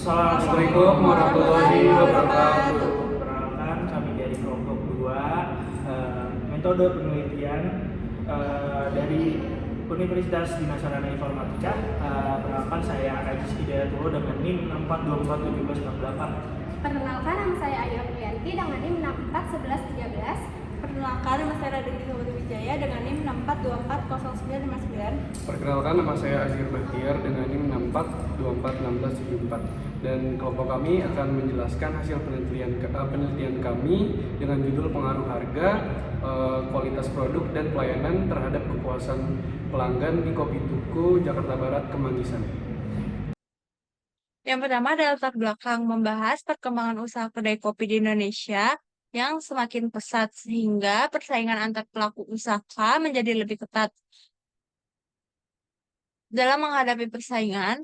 Assalamualaikum warahmatullahi wabarakatuh. Perkenalkan kami dari kelompok 2 metode penelitian dari Universitas Dina Sarana Informatika. Perkenalkan saya Ajis Hidayatullah dengan NIM 64241768. Perkenalkan, nama saya Ayu Aprianti dengan NIM 641113. Perkenalkan, nama saya Raditya Wijaya dengan NIM 64240959. Perkenalkan, nama saya Azhir Bahtiar dengan NIM 64241674. Dan kelompok kami akan menjelaskan hasil penelitian kami dengan judul pengaruh harga, kualitas produk dan pelayanan terhadap kepuasan pelanggan di Kopi Tuku Jakarta Barat Kemanggisan. Yang pertama adalah latar belakang membahas perkembangan usaha kedai kopi di Indonesia yang semakin pesat sehingga persaingan antar pelaku usaha menjadi lebih ketat. Dalam menghadapi persaingan,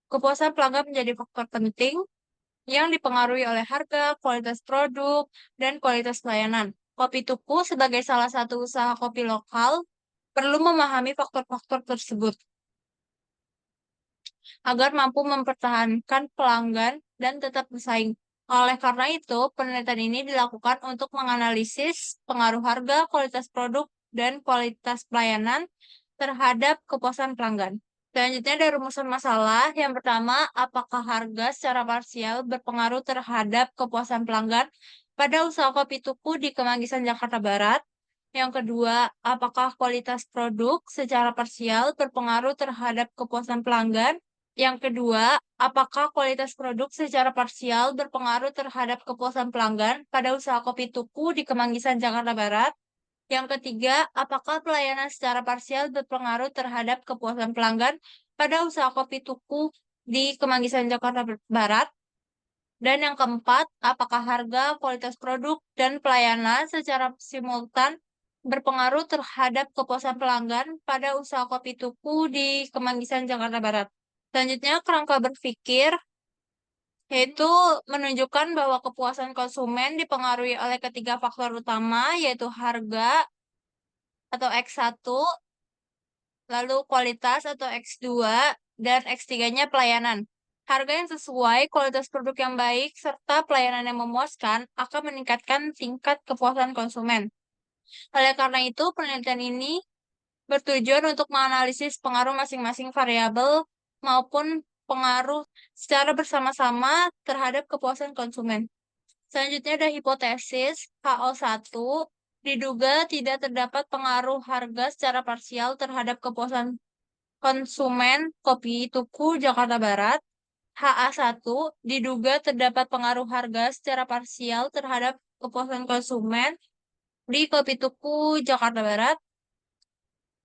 kepuasan pelanggan menjadi faktor penting yang dipengaruhi oleh harga, kualitas produk, dan kualitas pelayanan. Kopi Tuku sebagai salah satu usaha kopi lokal perlu memahami faktor-faktor tersebut agar mampu mempertahankan pelanggan dan tetap bersaing. Oleh karena itu, penelitian ini dilakukan untuk menganalisis pengaruh harga, kualitas produk, dan kualitas pelayanan terhadap kepuasan pelanggan. Selanjutnya ada rumusan masalah. Yang pertama, apakah harga secara parsial berpengaruh terhadap kepuasan pelanggan pada usaha Kopi Tuku di Kemanggisan, Jakarta Barat? Yang kedua, apakah kualitas produk secara parsial berpengaruh terhadap kepuasan pelanggan? Yang kedua, apakah kualitas produk secara parsial berpengaruh terhadap kepuasan pelanggan pada usaha Kopi Tuku di Kemanggisan, Jakarta Barat? Yang ketiga, apakah pelayanan secara parsial berpengaruh terhadap kepuasan pelanggan pada usaha Kopi Tuku di Kemanggisan, Jakarta Barat? Dan yang keempat, apakah harga, kualitas produk, dan pelayanan secara simultan berpengaruh terhadap kepuasan pelanggan pada usaha Kopi Tuku di Kemanggisan, Jakarta Barat? Selanjutnya, kerangka berpikir yaitu menunjukkan bahwa kepuasan konsumen dipengaruhi oleh ketiga faktor utama, yaitu harga atau X1, lalu kualitas atau X2, dan X3-nya pelayanan. Harga yang sesuai, kualitas produk yang baik, serta pelayanan yang memuaskan akan meningkatkan tingkat kepuasan konsumen. Oleh karena itu, penelitian ini bertujuan untuk menganalisis pengaruh masing-masing variabel maupun pengaruh secara bersama-sama terhadap kepuasan konsumen. Selanjutnya ada hipotesis HO1, diduga tidak terdapat pengaruh harga secara parsial terhadap kepuasan konsumen Kopi Tuku Jakarta Barat. HA1, diduga terdapat pengaruh harga secara parsial terhadap kepuasan konsumen di Kopi Tuku Jakarta Barat.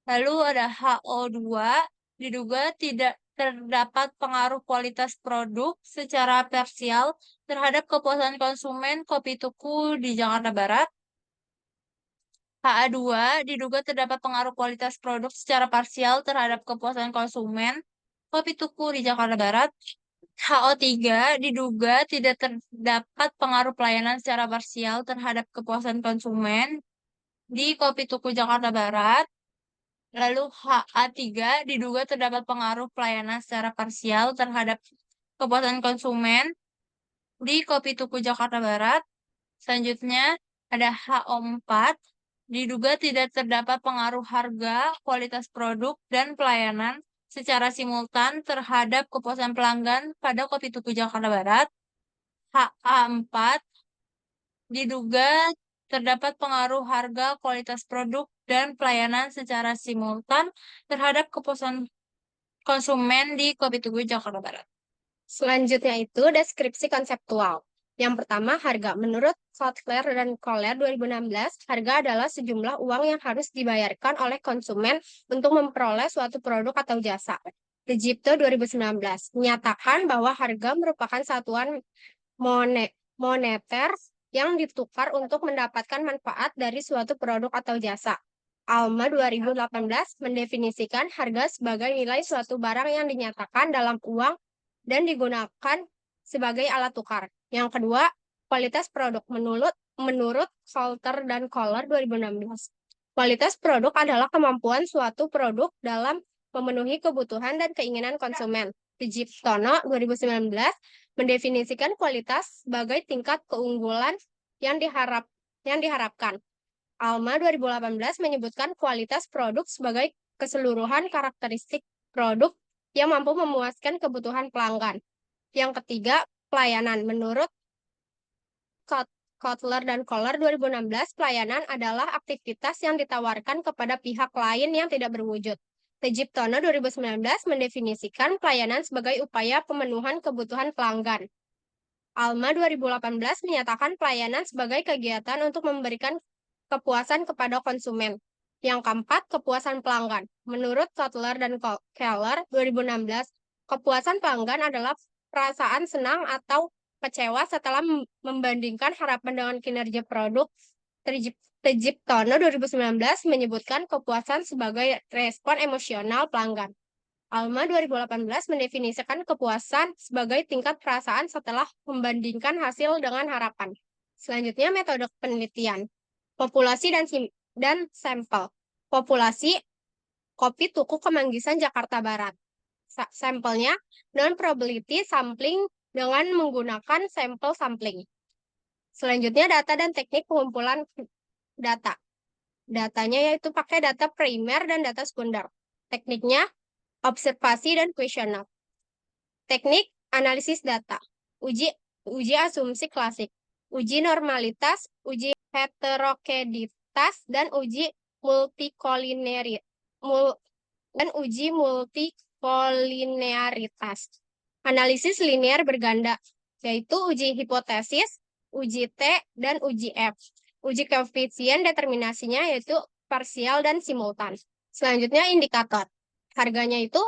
Lalu ada HO2, diduga tidak terdapat pengaruh kualitas produk secara parsial terhadap kepuasan konsumen Kopi Tuku di Jakarta Barat. HA2, diduga terdapat pengaruh kualitas produk secara parsial terhadap kepuasan konsumen Kopi Tuku di Jakarta Barat. HO3, diduga tidak terdapat pengaruh pelayanan secara parsial terhadap kepuasan konsumen di Kopi Tuku Jakarta Barat. Lalu HA3, diduga terdapat pengaruh pelayanan secara parsial terhadap kepuasan konsumen di Kopi Tuku Jakarta Barat. Selanjutnya ada HO4, diduga tidak terdapat pengaruh harga, kualitas produk, dan pelayanan secara simultan terhadap kepuasan pelanggan pada Kopi Tuku Jakarta Barat. HA4, diduga terdapat pengaruh harga, kualitas produk, dan pelayanan secara simultan terhadap kepuasan konsumen di Kopi Tugu Jakarta Barat. Selanjutnya itu deskripsi konseptual. Yang pertama, harga. Menurut Kotler dan Kohler 2016, harga adalah sejumlah uang yang harus dibayarkan oleh konsumen untuk memperoleh suatu produk atau jasa. Regipto 2019 menyatakan bahwa harga merupakan satuan moneter yang ditukar untuk mendapatkan manfaat dari suatu produk atau jasa. Alma 2018 mendefinisikan harga sebagai nilai suatu barang yang dinyatakan dalam uang dan digunakan sebagai alat tukar. Yang kedua, kualitas produk menurut Salter dan Kohler 2016. Kualitas produk adalah kemampuan suatu produk dalam memenuhi kebutuhan dan keinginan konsumen. Tejiptono 2019 mendefinisikan kualitas sebagai tingkat keunggulan yang diharapkan. Alma 2018 menyebutkan kualitas produk sebagai keseluruhan karakteristik produk yang mampu memuaskan kebutuhan pelanggan. Yang ketiga, pelayanan. Menurut Kotler dan Kohler 2016, pelayanan adalah aktivitas yang ditawarkan kepada pihak lain yang tidak berwujud. Tejiptono 2019 mendefinisikan pelayanan sebagai upaya pemenuhan kebutuhan pelanggan. Alma 2018 menyatakan pelayanan sebagai kegiatan untuk memberikan kepuasan kepada konsumen. Yang keempat, kepuasan pelanggan. Menurut Kotler dan Keller 2016, kepuasan pelanggan adalah perasaan senang atau kecewa setelah membandingkan harapan dengan kinerja produk. Tejiptono 2019 menyebutkan kepuasan sebagai respon emosional pelanggan. Alma 2018 mendefinisikan kepuasan sebagai tingkat perasaan setelah membandingkan hasil dengan harapan. Selanjutnya, metode penelitian. Populasi dan sampel. Populasi kopi tuku Kemanggisan, Jakarta Barat. Sampelnya non-probability sampling dengan menggunakan sampel sampling. Selanjutnya, data dan teknik pengumpulan data. Datanya yaitu pakai data primer dan data sekunder. Tekniknya observasi dan kuesioner. Teknik analisis data. Uji asumsi klasik. Uji normalitas, uji heterogenitas, dan uji multikolinearitas. Analisis linear berganda, yaitu uji hipotesis, uji T, dan uji F. Uji koefisien determinasinya yaitu parsial dan simultan. Selanjutnya, indikator. Harganya itu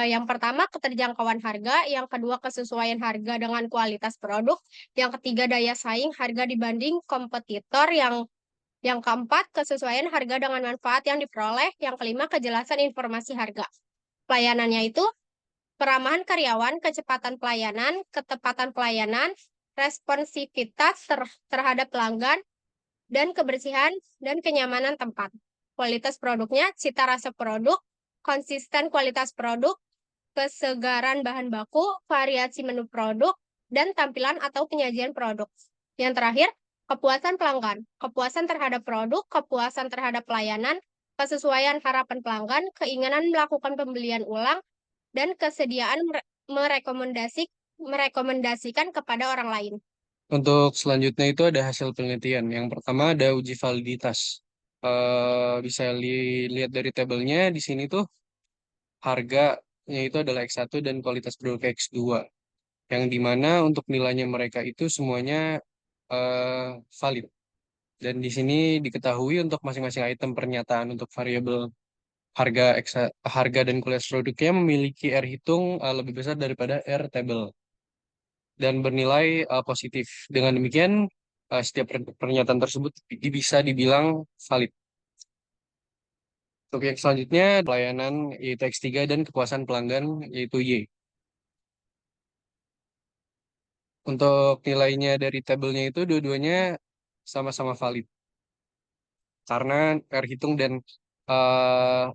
yang pertama keterjangkauan harga, yang kedua kesesuaian harga dengan kualitas produk, yang ketiga daya saing harga dibanding kompetitor, yang keempat kesesuaian harga dengan manfaat yang diperoleh, yang kelima kejelasan informasi harga. Pelayanannya itu keramahan karyawan, kecepatan pelayanan, ketepatan pelayanan, responsivitas terhadap pelanggan, dan kebersihan dan kenyamanan tempat. Kualitas produknya, cita rasa produk, konsisten kualitas produk, kesegaran bahan baku, variasi menu produk, dan tampilan atau penyajian produk. Yang terakhir, kepuasan pelanggan, kepuasan terhadap produk, kepuasan terhadap pelayanan, kesesuaian harapan pelanggan, keinginan melakukan pembelian ulang, dan kesediaan merekomendasikan kepada orang lain. Untuk selanjutnya itu ada hasil penelitian. Yang pertama ada uji validitas. Bisa lihat dari tabelnya di sini tuh harganya itu adalah X1 dan kualitas produk X2. Yang dimana untuk nilainya mereka itu semuanya valid. Dan di sini diketahui untuk masing-masing item pernyataan untuk variabel harga dan kualitas produknya memiliki R hitung lebih besar daripada R table dan bernilai positif. Dengan demikian, setiap pernyataan tersebut bisa dibilang valid. Untuk yang selanjutnya, pelayanan yaitu X3 dan kepuasan pelanggan yaitu Y. Untuk nilainya dari tabelnya itu dua-duanya sama-sama valid. Karena R hitung dan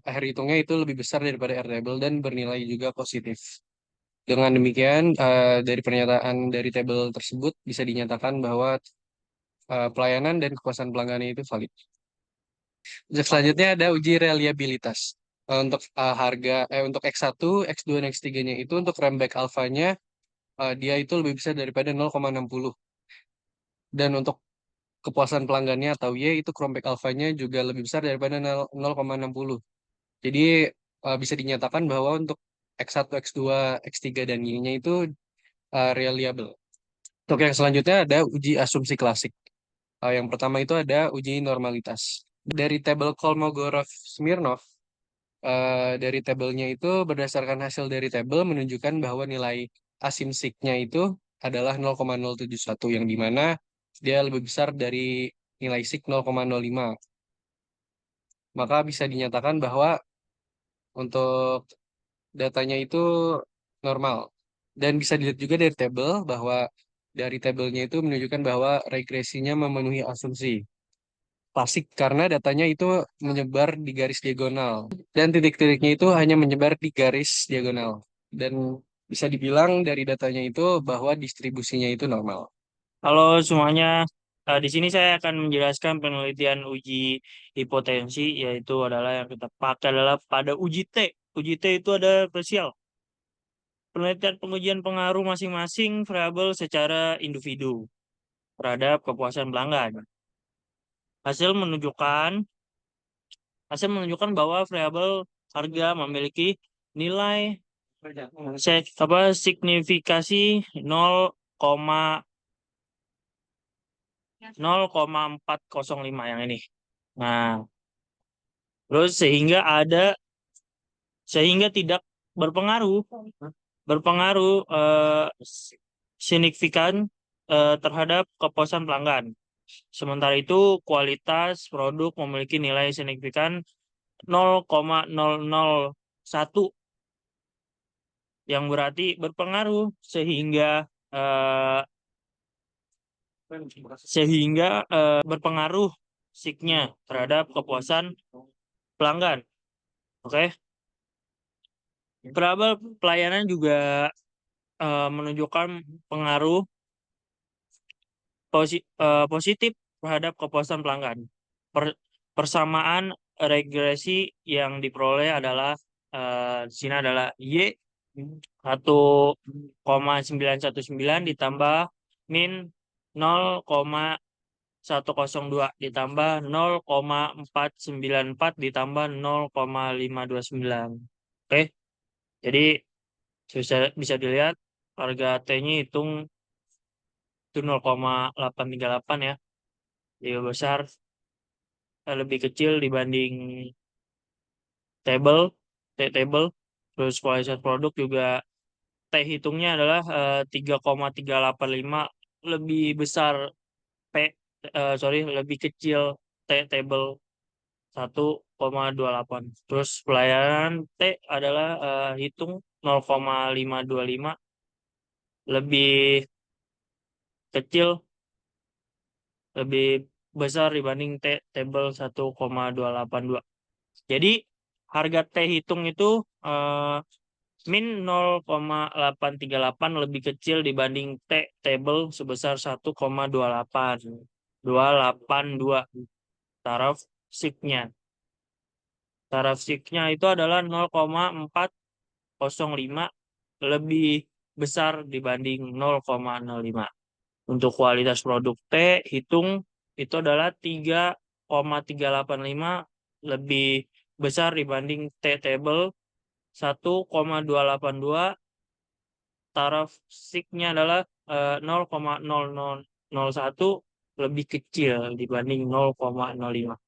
R hitungnya itu lebih besar daripada R table dan bernilai juga positif. Dengan demikian, dari pernyataan dari tabel tersebut bisa dinyatakan bahwa pelayanan dan kepuasan pelanggannya itu valid. Selanjutnya ada uji reliabilitas. Untuk untuk X1, X2, dan X3-nya itu untuk remback alfanya dia itu lebih besar daripada 0,60. Dan untuk kepuasan pelanggannya atau Y itu rombak alfanya juga lebih besar daripada 0,60. Jadi bisa dinyatakan bahwa untuk X1, X2, X3, dan Y-nya itu reliable. Untuk yang selanjutnya ada uji asumsi klasik. Yang pertama itu ada uji normalitas. Dari tabel Kolmogorov-Smirnov, dari tabelnya itu berdasarkan hasil dari tabel menunjukkan bahwa nilai asimsiknya itu adalah 0,071 yang dimana dia lebih besar dari nilai sik 0,05. Maka bisa dinyatakan bahwa untuk datanya itu normal. Dan bisa dilihat juga dari tabel bahwa dari tabelnya itu menunjukkan bahwa regresinya memenuhi asumsi klasik karena datanya itu menyebar di garis diagonal dan titik-titiknya itu hanya menyebar di garis diagonal. dan bisa dibilang dari datanya itu bahwa distribusinya itu normal. Halo semuanya, di sini saya akan menjelaskan penelitian uji hipotensi, yaitu adalah yang kita pakai adalah pada uji T. Uji T itu ada spesial. Penelitian pengujian pengaruh masing-masing variabel secara individu terhadap kepuasan pelanggan. Hasil menunjukkan hasil menunjukkan bahwa variabel harga memiliki nilai signifikasi 0,405 yang ini. Nah, terus sehingga tidak berpengaruh berpengaruh signifikan terhadap kepuasan pelanggan. Sementara itu, kualitas produk memiliki nilai signifikan 0,001 yang berarti berpengaruh sehingga berpengaruh signya terhadap kepuasan pelanggan. Oke. Variabel pelayanan juga menunjukkan pengaruh positif terhadap kepuasan pelanggan. Persamaan regresi yang diperoleh adalah di sini adalah Y 1,919 ditambah min 0,102 ditambah 0,494 ditambah 0,529. Oke, jadi bisa dilihat harga T-nya hitung itu 0,838 ya. Lebih besar, lebih kecil dibanding table, T-table. Terus kualitas produk juga T hitungnya adalah 3,385, lebih besar lebih kecil T-table 1,28. Terus pelayanan T adalah hitung 0,525, lebih kecil, lebih besar dibanding table 1,282. Jadi harga T hitung itu min 0,838 lebih kecil dibanding T table sebesar 1,28282. Taraf SIG-nya. Taraf SIG-nya itu adalah 0,405 lebih besar dibanding 0,05. Untuk kualitas produk T hitung itu adalah 3,385 lebih besar dibanding T table 1,282. Taraf SIG-nya adalah 0,0001 lebih kecil dibanding 0,05.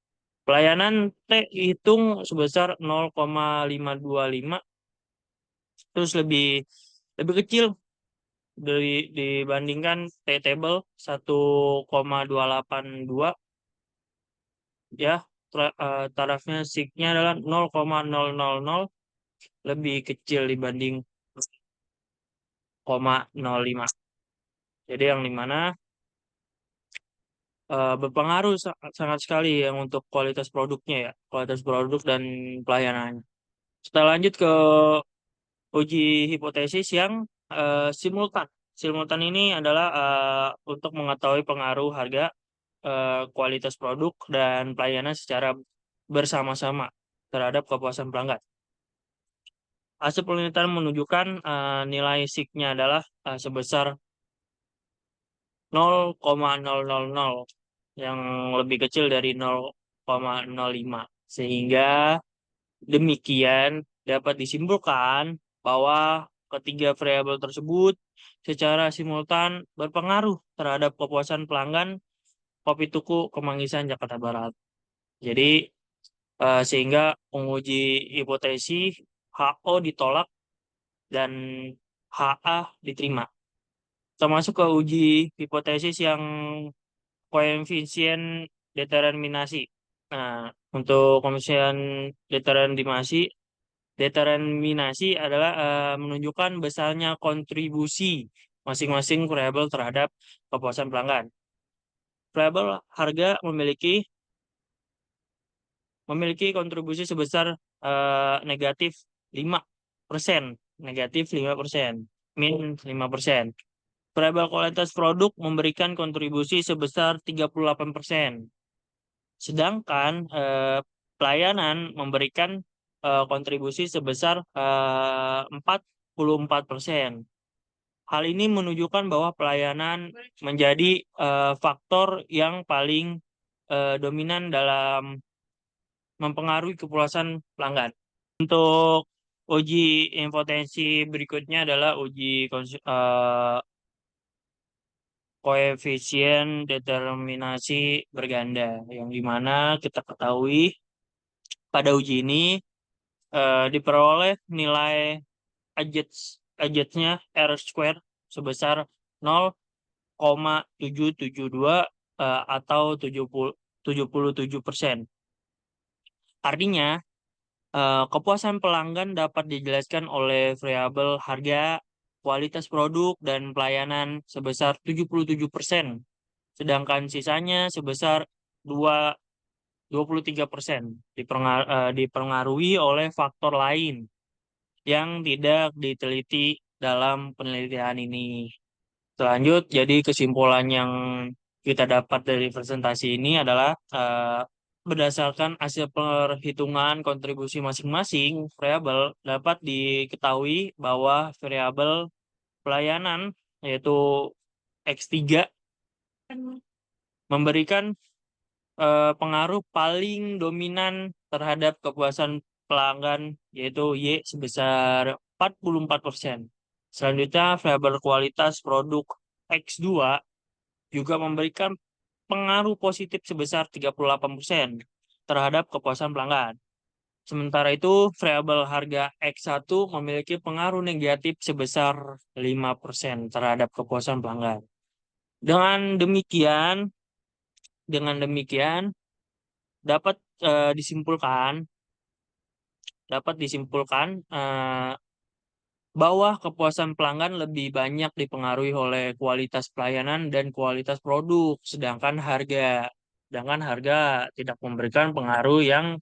Pelayanan T hitung sebesar 0,525, terus lebih kecil dibandingkan T-table 1,282 ya. Tarafnya SIG-nya adalah 0,000 lebih kecil dibanding 0,05. Jadi yang dimana berpengaruh sangat sekali yang untuk kualitas produknya ya, kualitas produk dan pelayanannya. Kita lanjut ke uji hipotesis yang simultan. Simultan ini adalah untuk mengetahui pengaruh harga, kualitas produk, dan pelayanan secara bersama-sama terhadap kepuasan pelanggan. Hasil penelitian menunjukkan nilai SIG-nya adalah sebesar 0,000 yang lebih kecil dari 0,05. Sehingga demikian dapat disimpulkan bahwa ketiga variabel tersebut secara simultan berpengaruh terhadap kepuasan pelanggan Kopi Tuku Kemanggisan Jakarta Barat. Jadi sehingga penguji hipotesis HO ditolak dan HA diterima. Termasuk ke uji hipotesis yang koefisien determinasi. Nah, untuk koefisien determinasi adalah menunjukkan besarnya kontribusi masing-masing variabel terhadap kepuasan pelanggan. Variabel harga memiliki kontribusi sebesar negatif 5%. negatif 5%, min 5%. Variabel kualitas produk memberikan kontribusi sebesar 38%. Sedangkan pelayanan memberikan kontribusi sebesar 44%. Hal ini menunjukkan bahwa pelayanan menjadi faktor yang paling dominan dalam mempengaruhi kepuasan pelanggan. Untuk uji impotensi berikutnya adalah uji koefisien determinasi berganda, yang dimana kita ketahui pada uji ini diperoleh nilai Ajetnya R square sebesar 0,772 atau 77%. Artinya, kepuasan pelanggan dapat dijelaskan oleh variabel harga, kualitas produk, dan pelayanan sebesar 77%. Sedangkan sisanya sebesar 23% dipengaruhi oleh faktor lain yang tidak diteliti dalam penelitian ini. Selanjut, jadi kesimpulan yang kita dapat dari presentasi ini adalah berdasarkan hasil perhitungan kontribusi masing-masing variabel dapat diketahui bahwa variabel pelayanan yaitu X3 memberikan pengaruh paling dominan terhadap kepuasan pelanggan yaitu Y sebesar 44%. Selanjutnya, variabel kualitas produk X2 juga memberikan pengaruh positif sebesar 38% terhadap kepuasan pelanggan. Sementara itu, variabel harga X1 memiliki pengaruh negatif sebesar 5% terhadap kepuasan pelanggan. Dengan demikian dapat disimpulkan bahwa kepuasan pelanggan lebih banyak dipengaruhi oleh kualitas pelayanan dan kualitas produk, sedangkan harga tidak memberikan pengaruh yang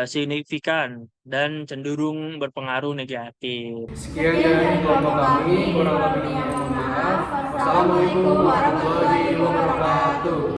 signifikan dan cenderung berpengaruh negatif. Sekian dari kelompok kami, kurang lebihnya mohon maaf. Wassalamualaikum warahmatullahi wabarakatuh.